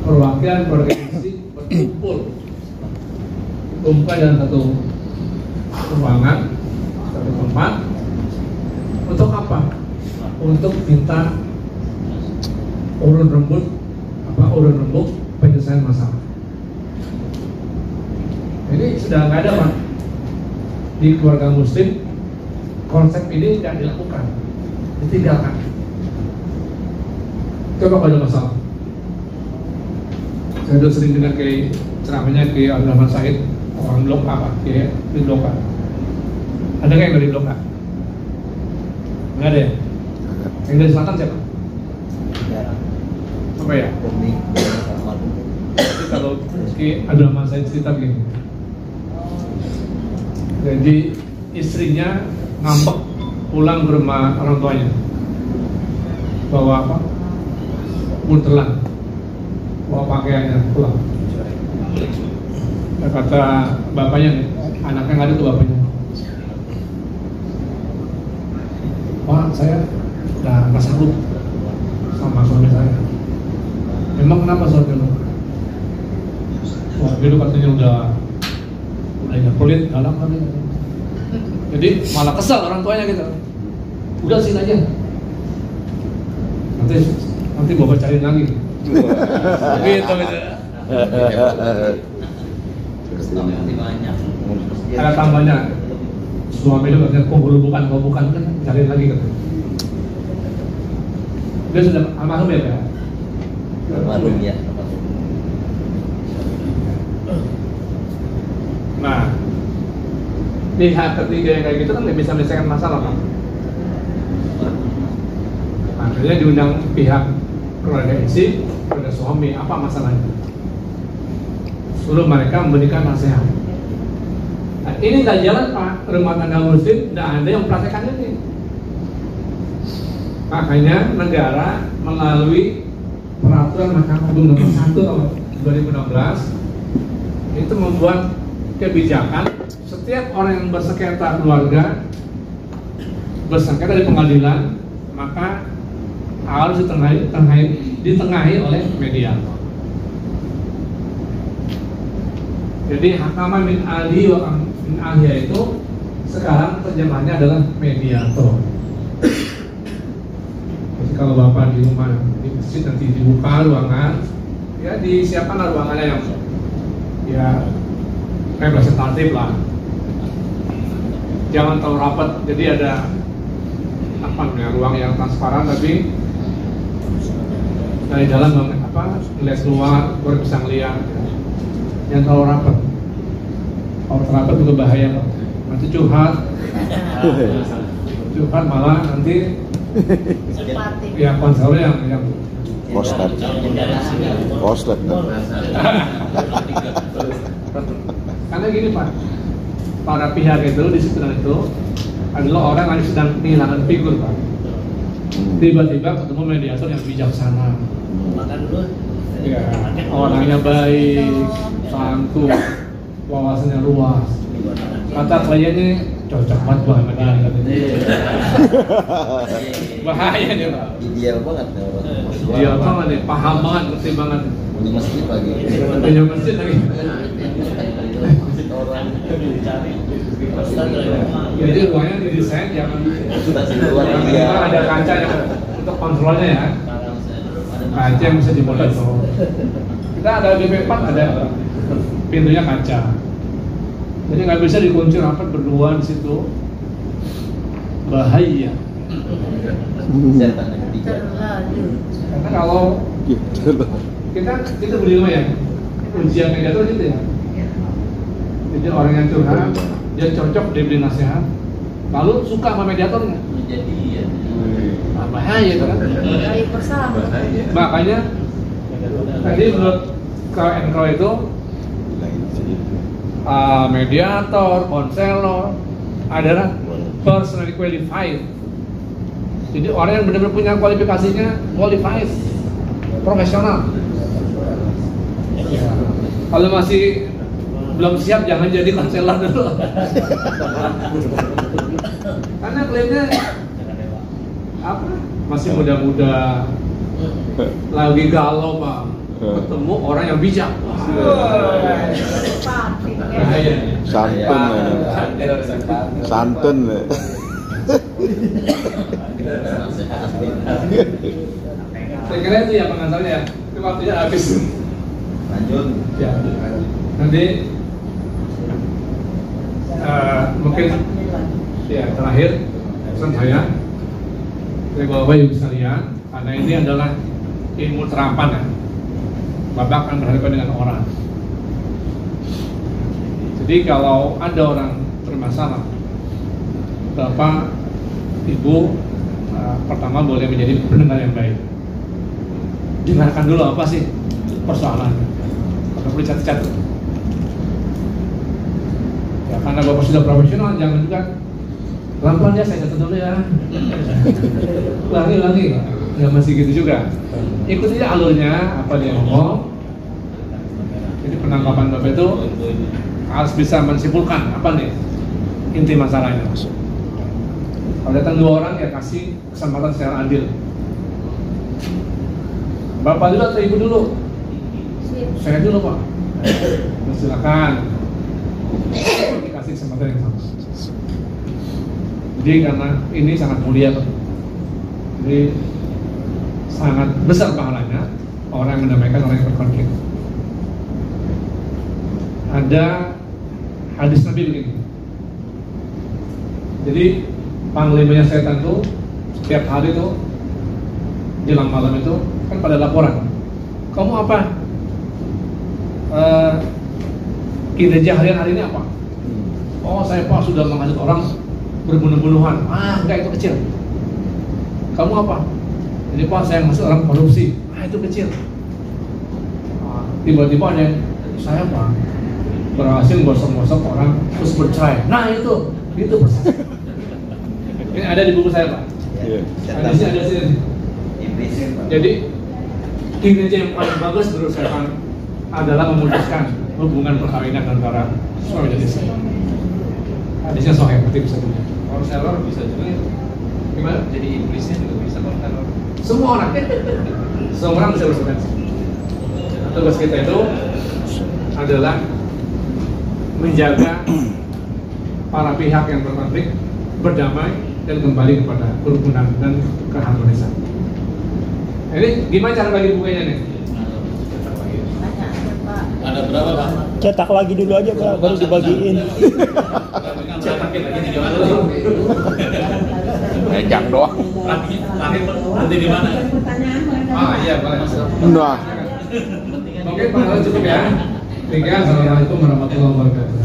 perwakilan keluarga istri berkumpul dalam satu ruangan, satu tempat. Untuk apa? Untuk minta urun rembuk penyelesaian masalah. Ini sudah nggak ada Pak di keluarga muslim, konsep ini tidak dilakukan, ditinggalkan. Coba kalau ada masalah, saya sudah sering dengar kayak ceramahnya kayak Abdul Rahman Said, orang blok apa, kayak di blok A. Ada nggak yang dari blok A? Nggak ada ya? Yang dari selatan siapa? Apa ya? Jadi kalau Abdul Rahman Said cerita begini, jadi istrinya ngambek pulang ke rumah orang tuanya, bawa apa? Buntelan, bawa pakaiannya pulang. Kata bapaknya, anaknya nggak ada tuh bapaknya. Wah, saya udah nggak sanggup sama suami saya. Memang kenapa suami lu? Wah, dulu katanya udah kulit dalam kali. Jadi malah kesal orang tuanya gitu. Udah sini aja. Nanti bapak cariin lagi. Gitu. Ada tambahnya. Suami itu katanya kok bukan kan cariin lagi gitu. Dia sudah almarhum ya Pak? Almarhum ya. Nah, pihak ketiga yang kayak gitu kan nggak bisa menyelesaikan masalah Pak. Akhirnya diundang pihak keluarga istri, keluarga suami, apa masalahnya? Suruh mereka memberikan nasihat. Nah, ini nggak jalan Pak, rumah tangga muslim nggak ada yang praktekkan ini. Makanya negara melalui peraturan Mahkamah Agung nomor 1 tahun 2016 itu membuat kebijakan setiap orang yang bersengketa keluarga, bersengketa di pengadilan, maka harus ditengahi oleh mediator. Jadi hakaman min ahli wa min ahliha itu sekarang terjemahannya adalah mediator. Jadi kalau bapak di rumah di masjid nanti dibuka ruangan, ya disiapkan ruangannya yang ya representatif lah. Jangan terlalu rapat, jadi ada apa namanya ruang yang transparan tapi dari dalam ngeliat keluar baru bisa ngeliat. Yang terlalu rapat, kalau terlalu juga bahaya Pak. Nanti curhat malah nanti ya konselor yang Koslet karena gini Pak, para pihak itu di situ adalah orang yang sedang kehilangan figur Pak. Tiba-tiba ketemu mediator yang bijaksana, ya, orangnya baik, santun, wawasannya luas. Kata kliennya cocok banget sama dia. Bahaya dia Pak. Ideal banget. Iya banget nih, paham banget, ngerti banget. Punya masjid lagi. Punya masjid lagi. Jadi ruangnya didesain jangan ada kaca yang untuk kontrolnya ya. Kaca yang bisa dimonitor. Kita ada BP4 ada pintunya kaca. Jadi nggak bisa dikunci rapat berdua di situ. bahaya. Setan yang ketiga. Terlalu. Karena kalau kita beli rumah ya, ujian mediator gitu ya. Jadi orang yang curhat, dia cocok dia beli nasihat, lalu suka sama mediatornya. Jadi ya. Nah, bahaya itu kan. Baik bersama. Makanya tadi menurut KNKO itu mediator, konselor adalah personally qualified. Jadi orang yang benar-benar punya kualifikasinya qualified, profesional. Kalau masih belum siap jangan jadi konselor dulu. Karena klaimnya apa? Masih muda-muda, lagi galau Pak, ketemu orang yang bijak. Santun lah. Saya kira itu ya pengantarnya ya. Itu waktunya habis. Lanjut. Ya. Nanti mungkin ya terakhir pesan saya dari Bapak Ibu sekalian, karena ini adalah ilmu terapan ya. Bapak akan berhadapan dengan orang. Jadi kalau ada orang bermasalah, Bapak, Ibu pertama boleh menjadi pendengar yang baik. Dengarkan dulu apa sih persoalannya. Bapak perlu catat. Ya, karena Bapak sudah profesional, jangan juga pelan-pelan ya, saya catat dulu ya. Ulangi, nggak masih gitu juga. Ikuti alurnya apa dia ngomong. Jadi penangkapan Bapak itu harus bisa mensimpulkan apa nih inti masalahnya. Kalau datang dua orang ya kasih kesempatan secara adil. Bapak dulu atau Ibu dulu? Saya dulu Pak. Silakan. Dikasih kesempatan yang sama. Jadi karena ini sangat mulia Pak. Jadi sangat besar pahalanya orang yang mendamaikan orang yang berkonflik. Ada hadis Nabi begini. Jadi panglimanya setan tuh setiap hari tuh jelang malam itu kan pada laporan. Kamu apa? Kinerja harian hari ini apa? Oh saya Pak sudah menghasut orang berbunuh-bunuhan. Enggak, itu kecil. Kamu apa? Jadi Pak saya menghasut orang korupsi. Itu kecil. Tiba-tiba ada saya Pak berhasil gosok-gosok orang terus bercerai. Nah itu persen. Ini ada di buku saya Pak. Ada sini. Jadi kinerja yang paling bagus menurut saya Pak adalah memutuskan hubungan perkawinan antara suami dan istri. Hadisnya sahih, berarti bisa punya. Konselor bisa juga. Gimana? Jadi iblisnya juga bisa konselor. Semua orang bisa berkonsultasi. Tugas kita itu adalah menjaga para pihak yang berkonflik berdamai dan kembali kepada kerukunan dan keharmonisan. Ini gimana cara bagi bukunya nih? Ada berapa Pak? Cetak lagi dulu aja Pak, baru dibagiin. Cetakin lagi di jalan dulu. Ejang doang. Nanti di mana? Iya boleh. Nah. Oke, Pak, cukup ya. Assalamualaikum warahmatullahi wabarakatuh.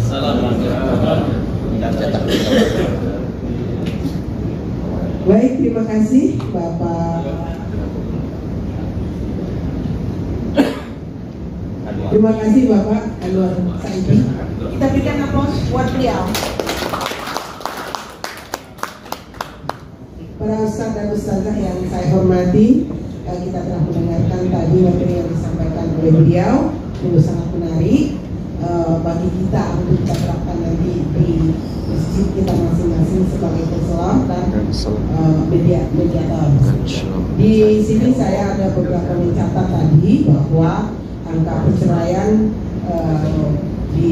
Baik, terima kasih Bapak. Terima kasih Bapak Anwar Saidi. Kita berikan aplaus buat beliau. Para ustaz dan ustazah yang saya hormati, kita telah mendengarkan tadi materi yang disampaikan oleh beliau. Itu sangat menarik bagi kita untuk kita terapkan nanti di masjid kita masing-masing sebagai konselor dan mediator. Di sini saya ada beberapa mencatat tadi bahwa angka perceraian di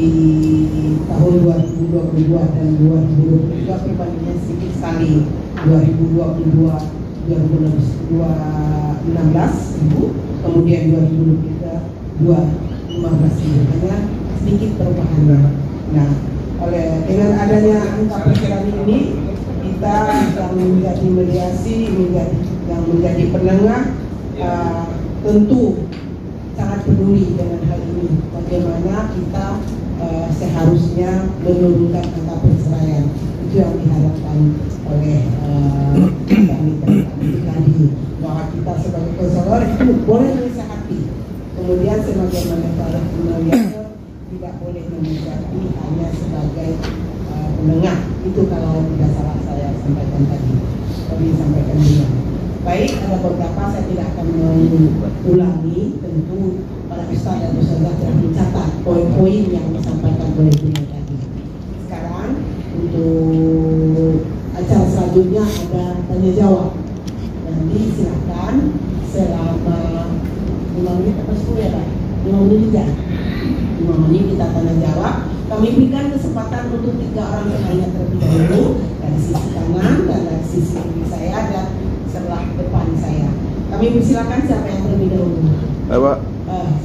tahun 2022 dan 2023 perbandingannya sedikit sekali. 2022 2016 ribu, kemudian 2023 15 ribu, hanya sedikit perubahan. Nah, dengan adanya angka perceraian ini kita yang menjadi mediasi, yang menjadi penengah, tentu sangat peduli dengan hal ini. Bagaimana kita seharusnya menurunkan angka perceraian, itu yang diharapkan oleh kami tadi, bahwa kita sebagai konselor itu boleh menasihati, kemudian sebagaimana para mediator tidak boleh menasihati, hanya sebagai penengah. Itu kalau tidak salah saya sampaikan tadi, kami sampaikan juga. Baik, ada beberapa saya tidak akan mengulangi, tentu para ustaz dan ustazah telah mencatat poin-poin yang disampaikan oleh beliau tadi. Sekarang untuk acara selanjutnya ada tanya jawab. Nanti silakan selama 5 menit atau 10 ya Pak? 5 menit ya? 5 menit kita tanya jawab. Kami berikan kesempatan untuk 3 orang penanya terlebih dahulu, dari sisi kanan dan dari sisi kiri saya dan sebelah depan saya. Kami persilakan siapa yang terlebih dahulu. Bapak.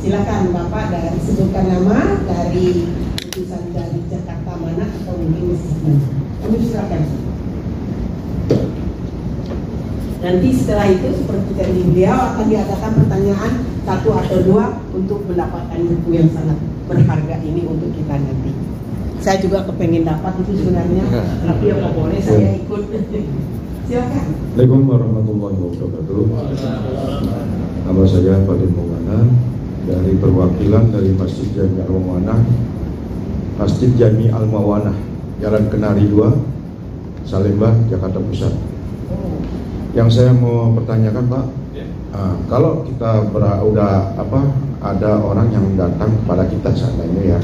Silakan Bapak, dari sebutkan nama, dari utusan dari Jakarta mana atau mungkin Mesir. Kami silakan. Nanti setelah itu seperti janji beliau akan diadakan pertanyaan 1 atau 2 untuk mendapatkan buku yang sangat berharga ini untuk kita nanti. Saya juga kepengen dapat itu sebenarnya, tapi apa boleh saya ikut. Silakan. Assalamualaikum warahmatullahi wabarakatuh. Nama saya Fadil Maulana dari perwakilan dari Masjid Jami Al-Mawanah, Masjid Jami Al-Mawanah, Jalan Kenari 2, Salemba, Jakarta Pusat. Yang saya mau pertanyakan Pak, kalau kita ada orang yang datang kepada kita saat ini ya,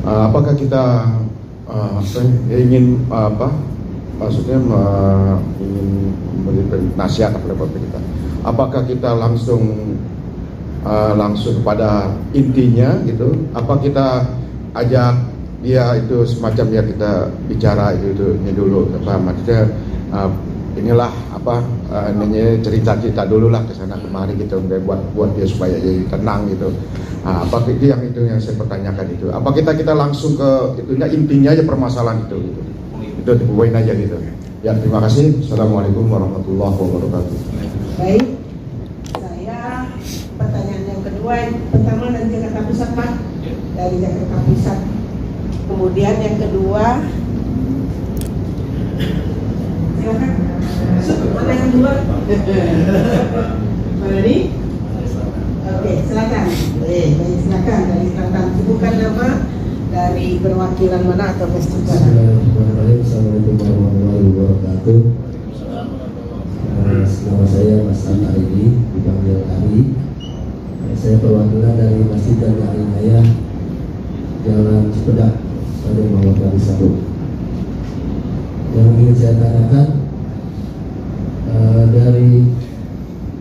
apakah kita ingin maksudnya ingin memberikan nasihat kepada kita? Apakah kita langsung pada intinya gitu? Apa kita ajak dia itu semacam ya kita bicara itu dulu maksudnya inilah cerita dulu lah kesana kemari gitu, buat dia supaya jadi tenang gitu. Apa itu yang saya pertanyakan itu? Apa kita langsung ke itunya, intinya aja permasalahan itu gitu. Itu dibuain aja gitu. Ya, terima kasih. Assalamualaikum warahmatullahi wabarakatuh. Baik, saya pertanyaan yang kedua, pertama dari Jakarta Pusat Pak, dari Jakarta Pusat. Kemudian yang kedua, silakan. Mana yang kedua? Mana ini? Oke, silakan. Silakan dari selatan. Sebutkan nama, dari perwakilan mana atau masjid mana? Assalamualaikum warahmatullahi wabarakatuh. Nama saya Mas Ari, dipanggil Ari. Saya perwakilan dari Masjid Jami Al-Inayah, Jalan Cipedak, Stadion Muhammad Ali Sabuk. Yang ingin saya tanyakan, dari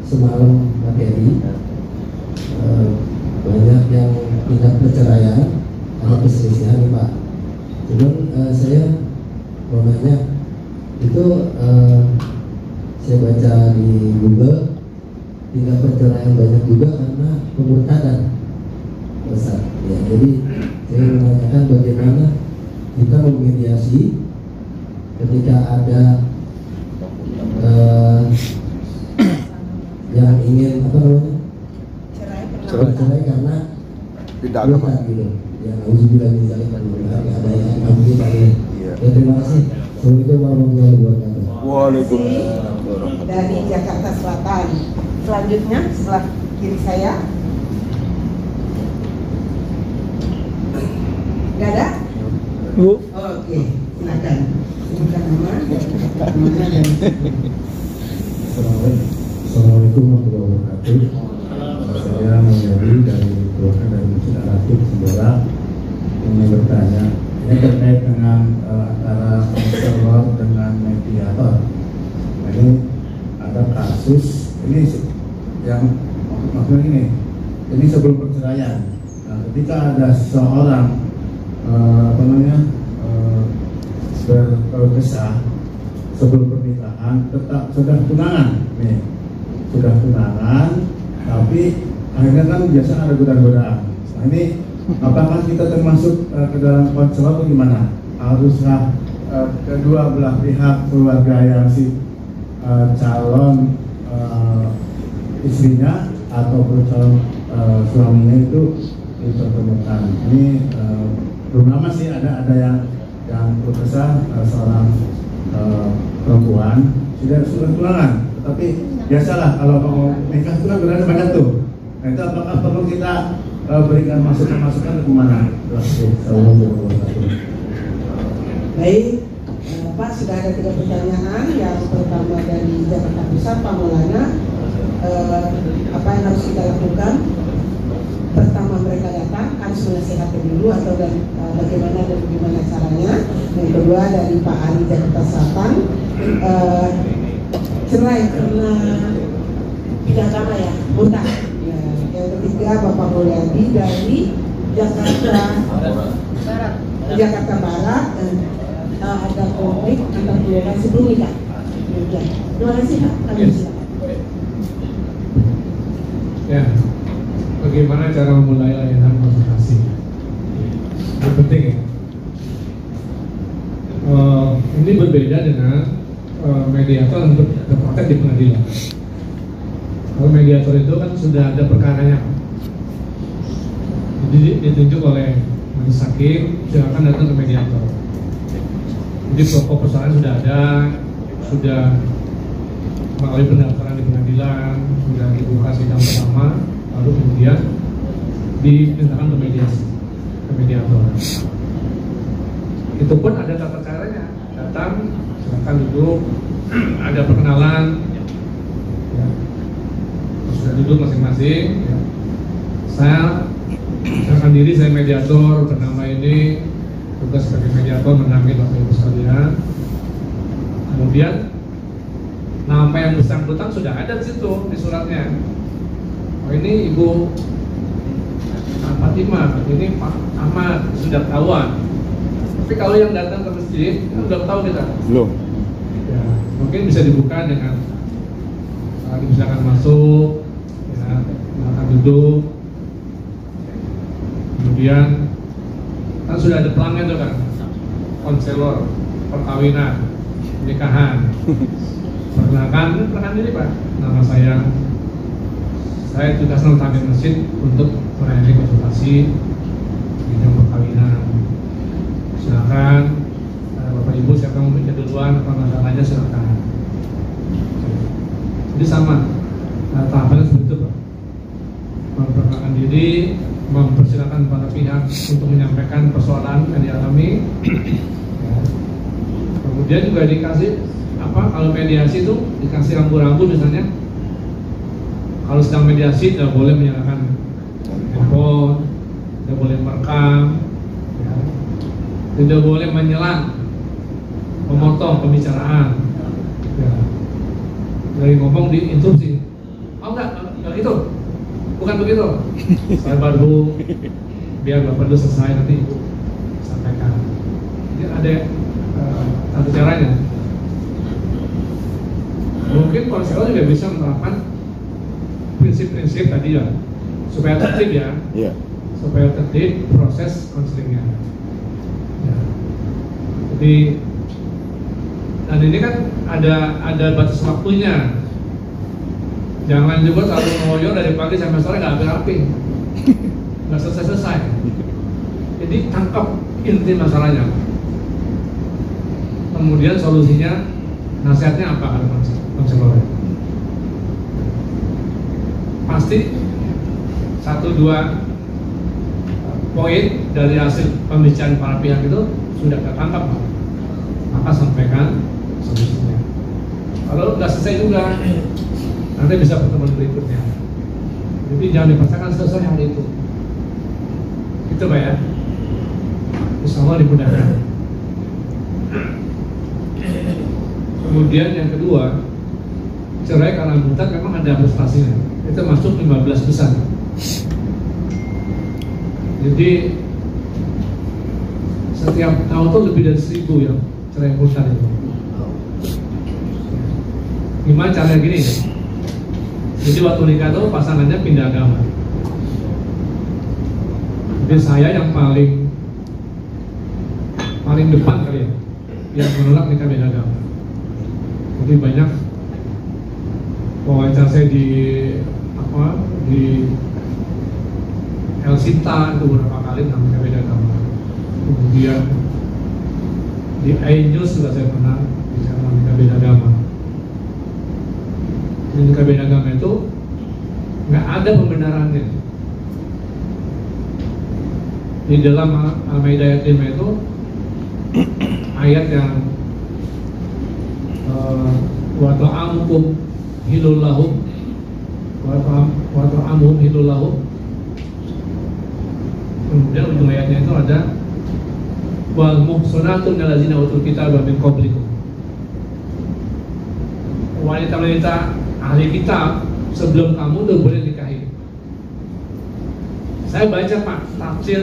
semalam materi banyak yang tindak perceraian atau perselisihan nih Pak. Cuman saya mau nanya, itu saya baca di Google, tindak perceraian banyak juga karena pemurtadan. Ya, jadi saya menanyakan bagaimana kita memediasi ketika ada yang ingin cerai karena tidak agama gitu. Ya, alhamdulillah ada yang kami tadi. Ya, terima kasih. Assalamualaikum warahmatullahi wabarakatuh. Waalaikumsalam. Dari Jakarta Selatan. Selanjutnya sebelah kiri saya. Gak ada? Oke, silakan. Bukan nama. Assalamualaikum warahmatullahi wabarakatuh. Saya Mulyadi dari keluarga dari Masjid Al-Atif Sembora ingin bertanya, ini terkait dengan antara konselor dengan mediator. Ini ada kasus ini yang maksudnya ini sebelum perceraian. Nah, ketika ada seseorang berkesah sebelum pernikahan, tetap sudah tunangan tapi akhirnya kan biasa ada godaan-godaan. Nah, ini apakah kita termasuk ke dalam konselor atau gimana? Haruskah kedua belah pihak keluarga yang si calon istrinya ataupun calon suaminya itu dipertemukan. Ini belum lama sih ada yang berkesan seorang perempuan sudah tunangan, tetapi biasalah kalau mau nikah itu kan berada banyak tuh. Nah itu apakah perlu kita berikan masukan ke mana? Baik, Pak, sudah ada 3 pertanyaan. Yang pertama dari Jakarta Pusat, Pak Maulana, apa yang harus kita lakukan? Pertama, mereka datang harus menasihati dulu atau bagaimana dan bagaimana caranya. Yang kedua dari Pak Ali Jakarta Selatan, cerai karena tidak agama ya, buta. Ya. Yang ketiga Bapak Mulyadi dari Jakarta Barat, dan ada konflik antar keluarga sebelum nikah. Terima kasih Pak. Kami silakan. Ya, bagaimana cara memulai layanan konsultasi? Ini penting ya. Ini berbeda dengan mediator untuk berpraktek di pengadilan. Kalau mediator itu kan sudah ada perkaranya, jadi ditunjuk oleh majelis hakim, silakan datang ke mediator. Jadi pokok persoalan sudah ada, sudah melalui pendaftaran di pengadilan, sudah dibuka sidang pertama, lalu kemudian dimintakan ke mediasi, ke mediator. Itu pun ada tata caranya, datang, silakan duduk, ada perkenalan, ya. Sudah duduk masing-masing. Ya. Saya kenalkan diri, saya mediator bernama ini, tugas sebagai mediator mendampingi Bapak Ibu sekalian. Kemudian nama yang bersangkutan sudah ada di situ di suratnya. Oh ini Ibu Fatimah, ini Pak Ahmad, sudah ketahuan. Tapi kalau yang datang ke masjid, belum tahu kita. Belum. Ya, mungkin bisa dibuka dengan misalkan masuk, ya, silakan duduk. Kemudian kan sudah ada pelanggan tuh kan, konselor, perkawinan, pernikahan. Perkenalkan diri Pak, nama saya tugas tamir masjid untuk melayani konsultasi bidang perkawinan. Silakan Bapak Ibu siapa mau bicara duluan, apa masalahnya silakan. Jadi sama tahapannya seperti itu Pak. Memperkenalkan diri, mempersilakan para pihak untuk menyampaikan persoalan yang dialami. Ya. Kemudian juga dikasih kalau mediasi itu dikasih rambu-rambu misalnya. Kalau sedang mediasi tidak boleh menyalakan handphone, tidak boleh merekam, ya. Tidak boleh menyelang, memotong pembicaraan, ya. Dari ngomong diinterupsi. Oh enggak itu, bukan begitu. Saya baru biar Bapak dulu selesai nanti Ibu sampaikan. Jadi ada satu caranya. Mungkin konselor juga bisa menerapkan prinsip-prinsip tadi ya, supaya tertib ya, supaya tertib proses konselingnya. Ya. Jadi, dan ini kan ada batas waktunya. Jangan juga terlalu ngoyo dari pagi sampai sore nggak rapi, nggak selesai. Jadi tangkap inti masalahnya. Kemudian solusinya, nasihatnya apa kalau konselor? Pasti 1-2 poin dari hasil pembicaraan para pihak itu sudah tertangkap, Pak. Maka sampaikan solusinya. Kalau nggak selesai juga, nanti bisa pertemuan berikutnya. Jadi jangan dipaksakan selesai hari itu. Itu Pak ya. Insya Allah dimudahkan. Kemudian yang kedua, cerai karena buta memang ada prestasinya. Itu masuk 15 besar. Jadi setiap tahun tuh lebih dari 1000 ya cerai buta itu. Gimana caranya gini? Jadi waktu nikah tuh pasangannya pindah agama. Jadi saya yang paling depan kali ya. yang menolak nikah beda agama. Jadi banyak wawancara saya di El Sinta itu beberapa kali tentang nikah beda agama. Kemudian di iNews juga saya pernah bicara tentang nikah beda agama. Nikah beda agama itu nggak ada pembenarannya. Di dalam Al-Maidah ayat 5 itu ayat yang wa ta'amukum hilul lahum wa ta'amuhum hilul lahum. Kemudian ujung ayatnya itu ada wal muhsanatun minallazina utul kitaba min qablikum. Wanita-wanita ahli kitab sebelum kamu udah boleh nikahi. Saya baca Pak tafsir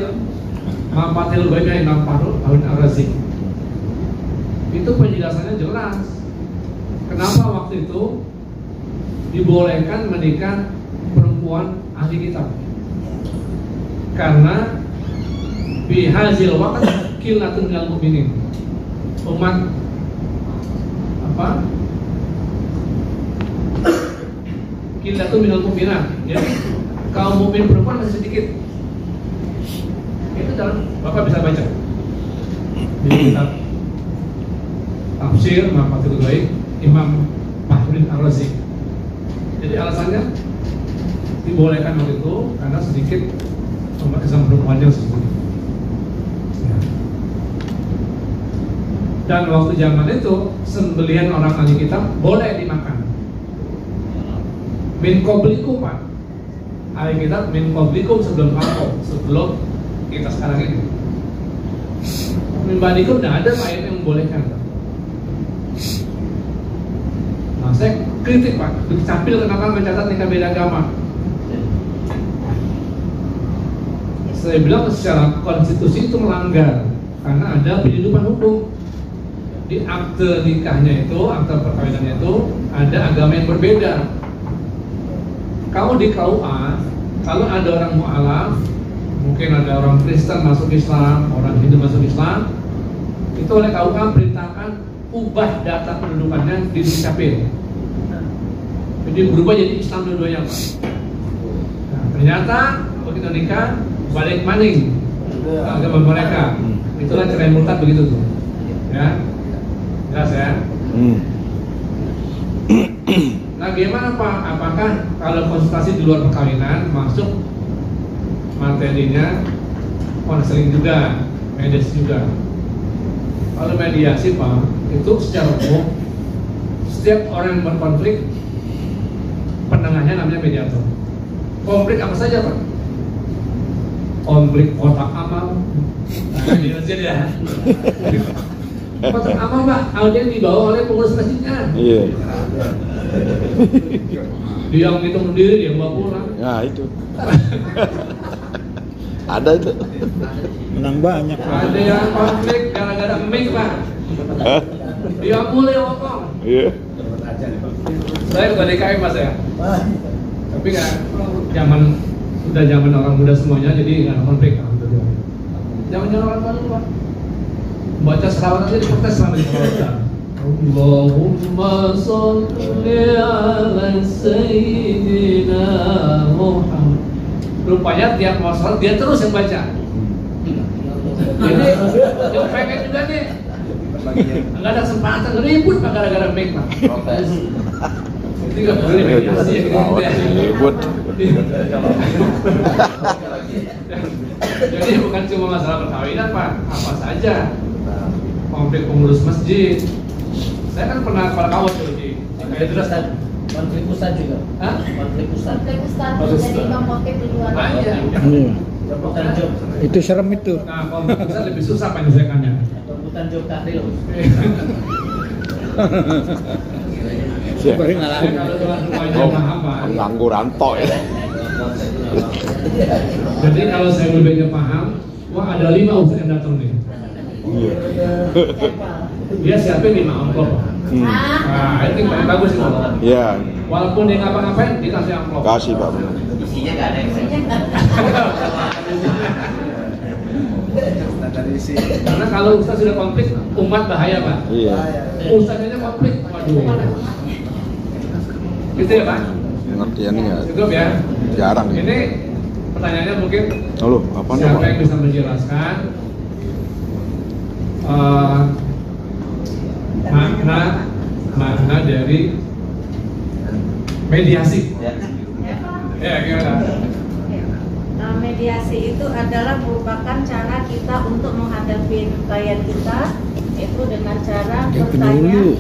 Mafathil Ghaib Imam Fakhrul Ar-Razi. Itu penjelasannya jelas. Kenapa waktu itu dibolehkan menikah perempuan ahli kitab? Karena bihazil waqt qillatun minal mu'minin. Umat qillatun minal mu'minat. Jadi kaum mukmin perempuan masih sedikit. Itu dalam Bapak bisa baca di kitab tafsir Mafathil Ghaib Imam Fakhrul Ar-Razi. Jadi alasannya dibolehkan waktu itu karena sedikit umat Islam perempuan yang sedikit. Ya. Dan waktu zaman itu sembelihan orang ahli kitab boleh dimakan. Min qablikum Pak. Ahli kitab min qablikum sebelum kamu, sebelum kita sekarang ini. Min ba'dikum tidak ada ayat yang membolehkan. Nah, saya kritik Pak, Dukcapil kenapa mencatat nikah beda agama? Saya bilang secara konstitusi itu melanggar karena ada penyeludupan hukum. Di akte nikahnya itu, akte perkawinannya itu ada agama yang berbeda. Kalau di KUA, kalau ada orang mu'alaf, mungkin ada orang Kristen masuk Islam, orang Hindu masuk Islam, itu oleh KUA perintahkan ubah data pendudukannya di Dukcapil. Jadi berubah jadi Islam dua-duanya Pak. Nah, ternyata begitu nikah balik maning agama mereka. Itulah cerai murtad begitu tuh. Ya, jelas ya. Nah, gimana Pak? Apakah kalau konsultasi di luar perkawinan masuk materinya konseling juga, mediasi juga? Kalau mediasi Pak, itu secara umum setiap orang yang berkonflik penengahnya namanya mediator. Konflik apa saja Pak? Konflik kotak amal. Nah, ini aja ya. Kotak amal Pak, audien dibawa oleh pengurus masjidnya. Iya. Dia yang ngitung sendiri, dia bawa pulang. Ya itu. Ada itu. Menang banyak. Ada yang konflik gara-gara mic Pak. Dia mulai ngomong. Iya. Saya ketua DKM Mas ya. Tapi kan sudah zaman orang muda semuanya, jadi nggak ada konflik. Zaman orang baru Pak. Baca selawat aja diprotes sama di selawat. Allahumma sholli ala sayyidina Muhammad. Rupanya tiap mau sholat dia terus yang baca. Jadi yang pengen juga nih. Enggak ada kesempatan ribut Pak gara-gara mic Pak. Protes. Jadi nggak boleh mediasi ya gitu ya. Ribut. Jadi bukan cuma masalah perkawinan Pak, apa saja. Konflik pengurus masjid. Saya kan pernah kepala kawat tuh di kayak terus konflik pusat juga. Hah? Konflik pusat. Konflik Ustaz, jadi Imam Khotib di luar. Rebutan job. Itu serem itu. Nah, konflik pusat lebih susah penyelesaiannya. Rebutan job tahlil. Baru ngalamin. Kalau tuan rumahnya paham Pak. Pengangguran tok ya. Jadi kalau saya lebih paham, wah ada 5 ustaz yang datang nih. Iya. Dia siapin 5 amplop. Nah, itu yang paling bagus itu. Iya. Walaupun dia ngapa-ngapain, dikasih amplop. Kasih Pak. Isinya nggak ada yang Karena kalau ustaz sudah konflik, umat bahaya Pak. Iya. Ustaz aja konflik, waduh. Gitu ya Pak? Pengertiannya ya. Cukup ya. Jarang ini. ini. Pertanyaannya mungkin Halo, apa siapa yang bisa menjelaskan makna dari mediasi? Ya, gimana? Mediasi itu adalah merupakan cara kita untuk menghadapi klien kita, itu dengan cara bertanya.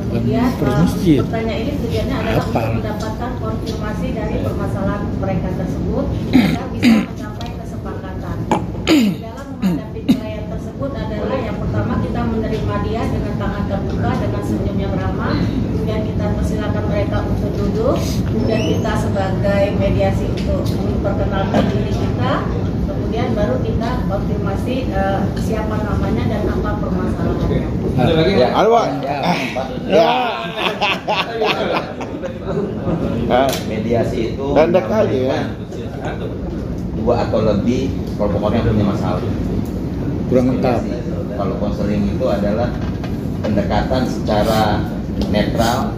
Kemudian pertanyaan ini tujuannya adalah untuk mendapatkan konfirmasi dari permasalahan mereka tersebut agar bisa mencapai kesepakatan. Dalam menghadapi klien tersebut adalah yang pertama kita menerima dia dengan tangan terbuka, dengan senyum yang ramah. Kemudian kita persilakan mereka untuk duduk. Kemudian kita sebagai mediasi untuk memperkenalkan diri kita. Kemudian baru kita konfirmasi siapa namanya dan apa permasalahannya. Ada lagi? Ya, halo Pak. Ya. Mediasi itu Pendek aja ya. Dua atau lebih kelompoknya punya masalah. Kurang lengkap. Kalau konseling itu adalah pendekatan secara netral,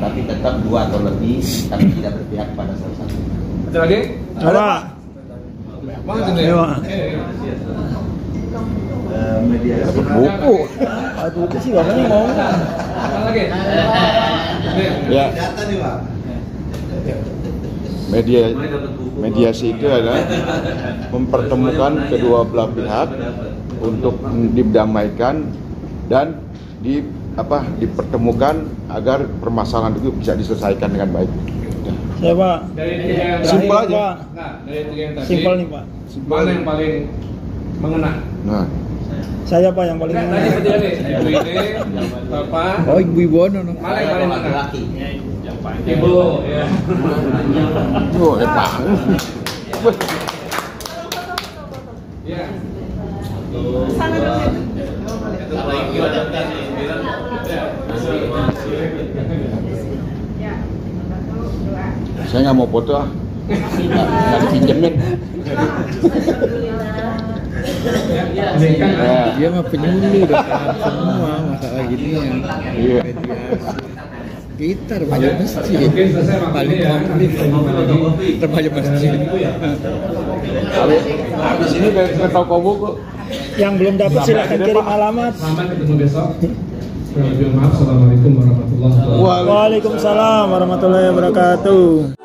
tapi tetap dua atau lebih, tapi tidak berpihak pada salah satu. Ada lagi? Ada. Mediasi Buku. Aduh, itu sih bapaknya mau. Ada lagi? Ya. Mediasi itu adalah mempertemukan kedua belah pihak untuk didamaikan dan dipertemukan agar permasalahan itu bisa diselesaikan dengan baik. Ya Pak. Dari tiga yang Simpel tadi, aja. Nah, dari tiga yang tadi. Simpel nih Pak. Mana yang paling mengena? Nah, Saya Pak yang paling. Tadi seperti ini, ibu ini, bapak. Oh, ibu-ibu no. Mana yang paling mengena? laki. Ibu, ya. oh, Pak. Ya. Saya nggak mau foto ah. Nggak dipinjemin. Dia mah penyuluh dengan semua masalah gini yang Iya. kita remaja masjid paling konflik remaja masjid. Habis ini ke toko buku. Yang belum dapat silakan kirim alamat. Selamat ketemu besok. Maaf, assalamualaikum warahmatullahi wabarakatuh. Waalaikumsalam warahmatullahi wabarakatuh.